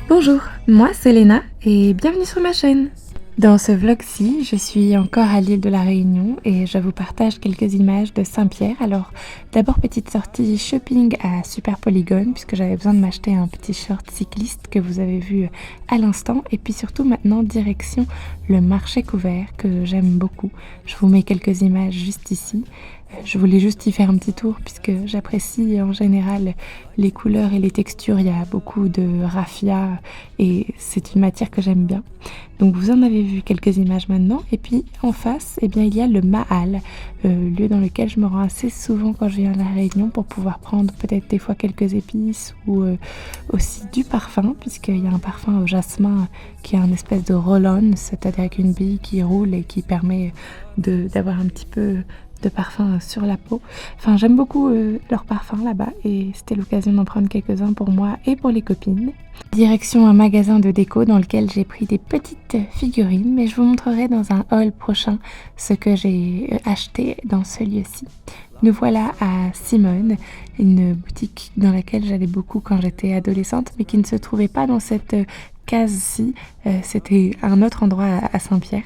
Bonjour, moi c'est Léna et bienvenue sur ma chaîne. Dans ce vlog-ci, je suis encore à l'île de la Réunion et je vous partage quelques images de Saint-Pierre. Alors d'abord petite sortie shopping à Super Polygone puisque j'avais besoin de m'acheter un petit short cycliste que vous avez vu à l'instant. Et puis surtout maintenant direction le marché couvert que j'aime beaucoup. Je vous mets quelques images juste ici. Je voulais juste y faire un petit tour puisque j'apprécie en général les couleurs et les textures. Il y a beaucoup de raffia et c'est une matière que j'aime bien. Donc vous en avez vu quelques images maintenant. Et puis en face, eh bien, il y a le Mahal, lieu dans lequel je me rends assez souvent quand je viens à La Réunion pour pouvoir prendre peut-être des fois quelques épices ou aussi du parfum, puisqu'il y a un parfum au jasmin qui est un espèce de roll-on, c'est-à-dire avec une bille qui roule et qui permet d'avoir un petit peu de parfum sur la peau. Enfin, j'aime beaucoup leurs parfums là-bas et c'était l'occasion d'en prendre quelques-uns pour moi et pour les copines. Direction un magasin de déco dans lequel j'ai pris des petites figurines, mais je vous montrerai dans un haul prochain ce que j'ai acheté dans ce lieu-ci. Nous voilà à Simone, une boutique dans laquelle j'allais beaucoup quand j'étais adolescente, mais qui ne se trouvait pas dans cette case-ci. C'était un autre endroit à Saint-Pierre.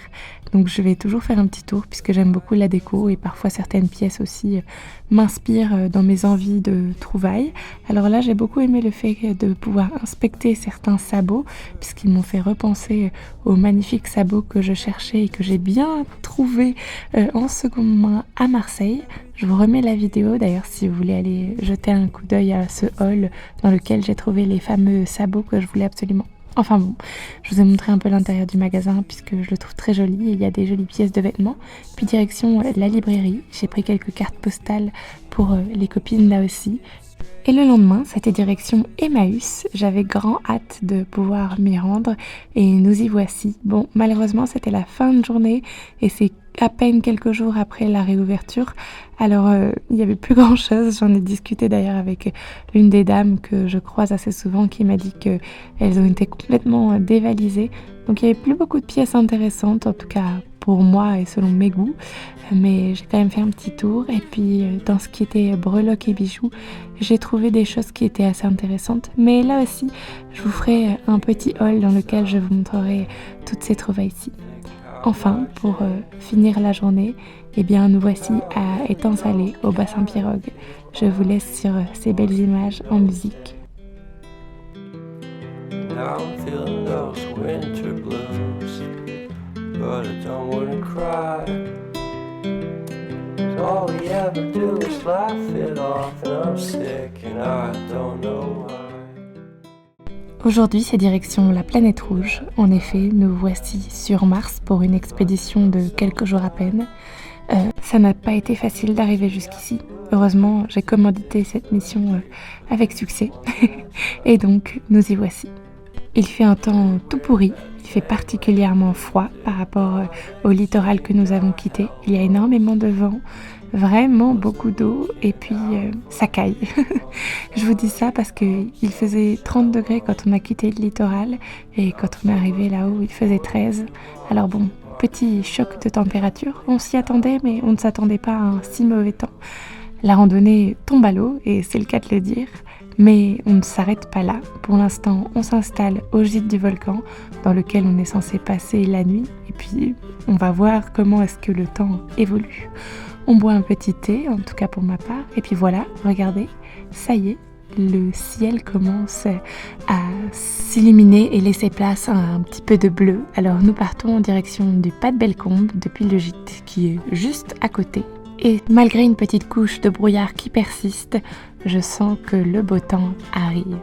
Donc je vais toujours faire un petit tour puisque j'aime beaucoup la déco et parfois certaines pièces aussi m'inspirent dans mes envies de trouvailles. Alors là, j'ai beaucoup aimé le fait de pouvoir inspecter certains sabots puisqu'ils m'ont fait repenser aux magnifiques sabots que je cherchais et que j'ai bien trouvé en seconde main à Marseille. Je vous remets la vidéo d'ailleurs si vous voulez aller jeter un coup d'œil à ce haul dans lequel j'ai trouvé les fameux sabots que je voulais absolument. Enfin bon, je vous ai montré un peu l'intérieur du magasin puisque je le trouve très joli et il y a des jolies pièces de vêtements. Puis direction la librairie, j'ai pris quelques cartes postales pour les copines là aussi. Et le lendemain, c'était direction Emmaüs. J'avais grand hâte de pouvoir m'y rendre et nous y voici. Bon, malheureusement, c'était la fin de journée et c'est à peine quelques jours après la réouverture. Alors, il n'y avait plus grand-chose. J'en ai discuté d'ailleurs avec l'une des dames que je croise assez souvent qui m'a dit qu'elles ont été complètement dévalisées. Donc, il n'y avait plus beaucoup de pièces intéressantes, en tout cas pour moi et selon mes goûts. Mais j'ai quand même fait un petit tour. Et puis, dans ce qui était breloques et bijoux, j'ai trouvé des choses qui étaient assez intéressantes. Mais là aussi, je vous ferai un petit haul dans lequel je vous montrerai toutes ces trouvailles-ci. Enfin, pour finir la journée, eh bien, nous voici à Étang-Salé, au bassin Pirogue. Je vous laisse sur ces belles images en musique. Now I'm feeling those winter blues, but I don't wanna cry. All we ever do is laugh it off, and I'm sick and I don't know why. Aujourd'hui, c'est direction la planète rouge. En effet, nous voici sur Mars pour une expédition de quelques jours à peine. Ça n'a pas été facile d'arriver jusqu'ici. Heureusement, j'ai commandité cette mission avec succès. Et donc, nous y voici. Il fait un temps tout pourri. Il fait particulièrement froid par rapport au littoral que nous avons quitté. Il y a énormément de vent, vraiment beaucoup d'eau et puis ça caille. Je vous dis ça parce qu'il faisait 30 degrés quand on a quitté le littoral et quand on est arrivé là-haut, il faisait 13. Alors bon, petit choc de température. On s'y attendait mais on ne s'attendait pas à un si mauvais temps. La randonnée tombe à l'eau et c'est le cas de le dire. Mais on ne s'arrête pas là. Pour l'instant, on s'installe au gîte du volcan dans lequel on est censé passer la nuit. Et puis, on va voir comment est-ce que le temps évolue. On boit un petit thé, en tout cas pour ma part. Et puis voilà, regardez, ça y est, le ciel commence à s'illuminer et laisser place à un petit peu de bleu. Alors nous partons en direction du Pas de Bellecombe depuis le gîte qui est juste à côté. Et malgré une petite couche de brouillard qui persiste, je sens que le beau temps arrive.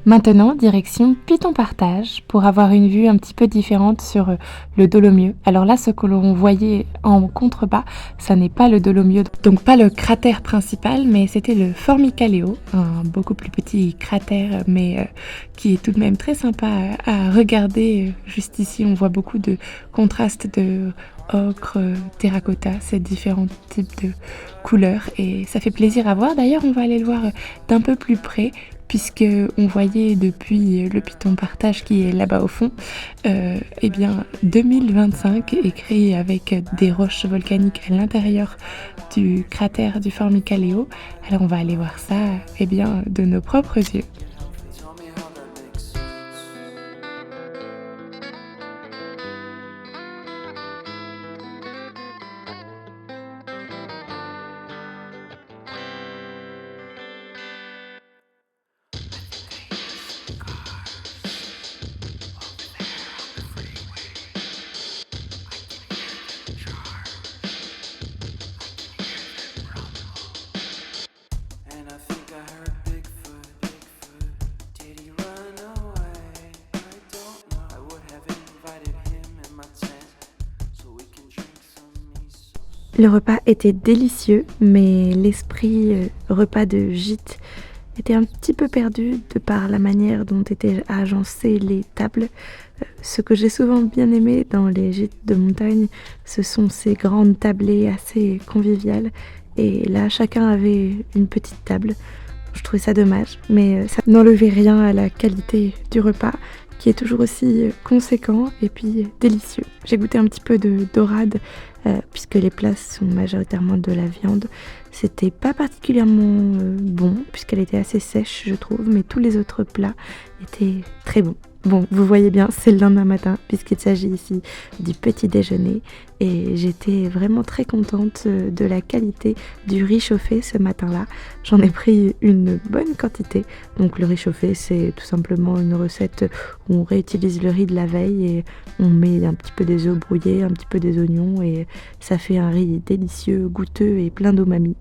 Maintenant, direction Piton Partage pour avoir une vue un petit peu différente sur le Dolomieu. Alors là, ce que l'on voyait en contrebas, ça n'est pas le Dolomieu, donc pas le cratère principal, mais c'était le Formicaleo, un beaucoup plus petit cratère, mais qui est tout de même très sympa à regarder. Juste ici, on voit beaucoup de contrastes de ocre, terracotta, ces différents types de couleurs et ça fait plaisir à voir. D'ailleurs, on va aller le voir d'un peu plus près puisque on voyait depuis le Piton Partage qui est là-bas au fond, eh bien 2025 est créé avec des roches volcaniques à l'intérieur du cratère du Formicaleo. Alors on va aller voir ça eh bien de nos propres yeux. Le repas était délicieux, mais l'esprit repas de gîte était un petit peu perdu de par la manière dont étaient agencées les tables. Ce que j'ai souvent bien aimé dans les gîtes de montagne, ce sont ces grandes tablées assez conviviales. Et là, chacun avait une petite table. Je trouvais ça dommage, mais ça n'enlevait rien à la qualité du repas, qui est toujours aussi conséquent et puis délicieux. J'ai goûté un petit peu de dorade, puisque les plats sont majoritairement de la viande. C'était pas particulièrement bon, puisqu'elle était assez sèche, je trouve, mais tous les autres plats étaient très bons. Bon, vous voyez bien, c'est le lendemain matin, puisqu'il s'agit ici du petit déjeuner. Et j'étais vraiment très contente de la qualité du riz chauffé ce matin-là. J'en ai pris une bonne quantité. Donc le riz chauffé, c'est tout simplement une recette où on réutilise le riz de la veille et on met un petit peu des œufs brouillés, un petit peu des oignons et ça fait un riz délicieux, goûteux et plein d'umami.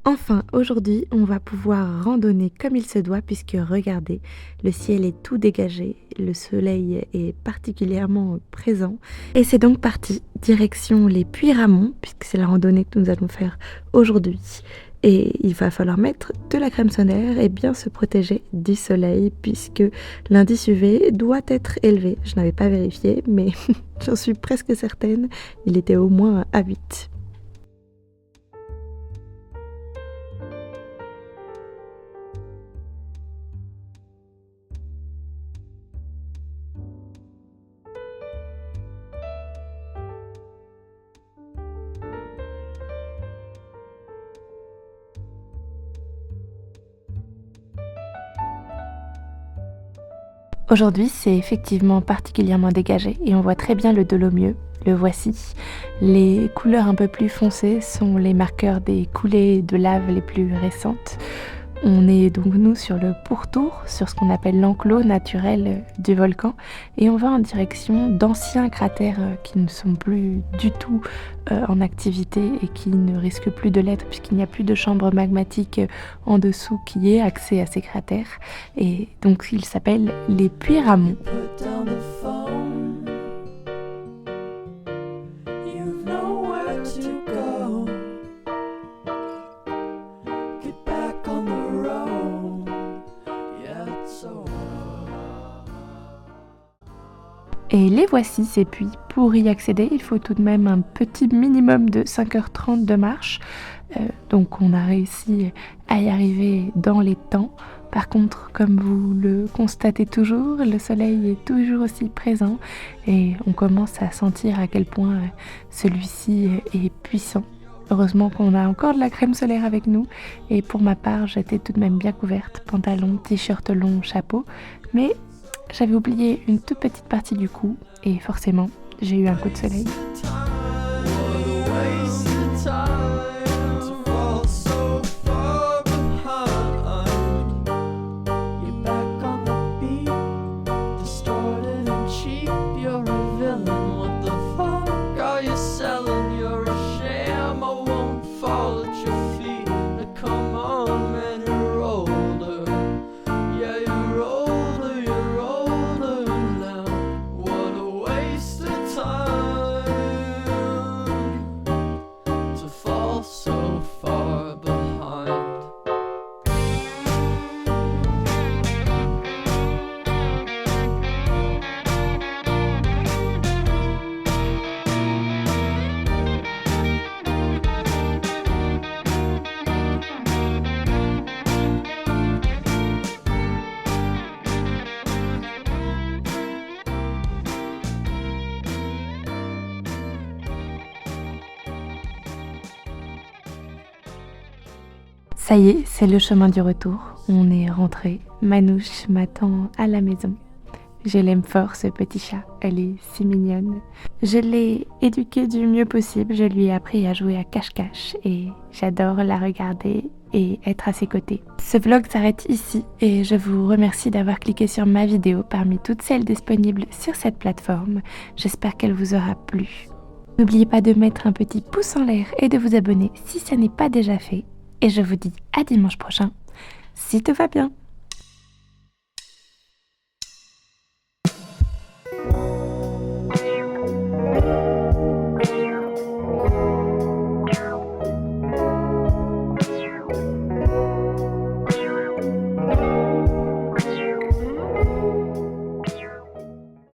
Enfin, aujourd'hui, on va pouvoir randonner comme il se doit puisque regardez, le ciel est tout dégagé, le soleil est particulièrement présent. Et c'est donc parti, direction les Puy-Ramon, puisque c'est la randonnée que nous allons faire aujourd'hui. Et il va falloir mettre de la crème solaire et bien se protéger du soleil puisque l'indice UV doit être élevé. Je n'avais pas vérifié, mais j'en suis presque certaine, il était au moins à 8. Aujourd'hui, c'est effectivement particulièrement dégagé et on voit très bien le Dolomieu. Le voici. Les couleurs un peu plus foncées sont les marqueurs des coulées de lave les plus récentes. On est donc nous sur le pourtour, sur ce qu'on appelle l'enclos naturel du volcan et on va en direction d'anciens cratères qui ne sont plus du tout en activité et qui ne risquent plus de l'être puisqu'il n'y a plus de chambre magmatique en dessous qui ait accès à ces cratères et donc ils s'appellent les Puy-Ramon. Et les voici ces puits. Pour y accéder, il faut tout de même un petit minimum de 5h30 de marche. Donc on a réussi à y arriver dans les temps. Par contre, comme vous le constatez toujours, le soleil est toujours aussi présent et on commence à sentir à quel point celui-ci est puissant. Heureusement qu'on a encore de la crème solaire avec nous et pour ma part, j'étais tout de même bien couverte, pantalon, t-shirt long, chapeau, mais j'avais oublié une toute petite partie du cou et forcément, j'ai eu un coup de soleil. Ça y est, c'est le chemin du retour. On est rentré. Manouche m'attend à la maison. Je l'aime fort, ce petit chat. Elle est si mignonne. Je l'ai éduquée du mieux possible. Je lui ai appris à jouer à cache-cache et j'adore la regarder et être à ses côtés. Ce vlog s'arrête ici et je vous remercie d'avoir cliqué sur ma vidéo parmi toutes celles disponibles sur cette plateforme. J'espère qu'elle vous aura plu. N'oubliez pas de mettre un petit pouce en l'air et de vous abonner si ça n'est pas déjà fait. Et je vous dis à dimanche prochain, si tout va bien.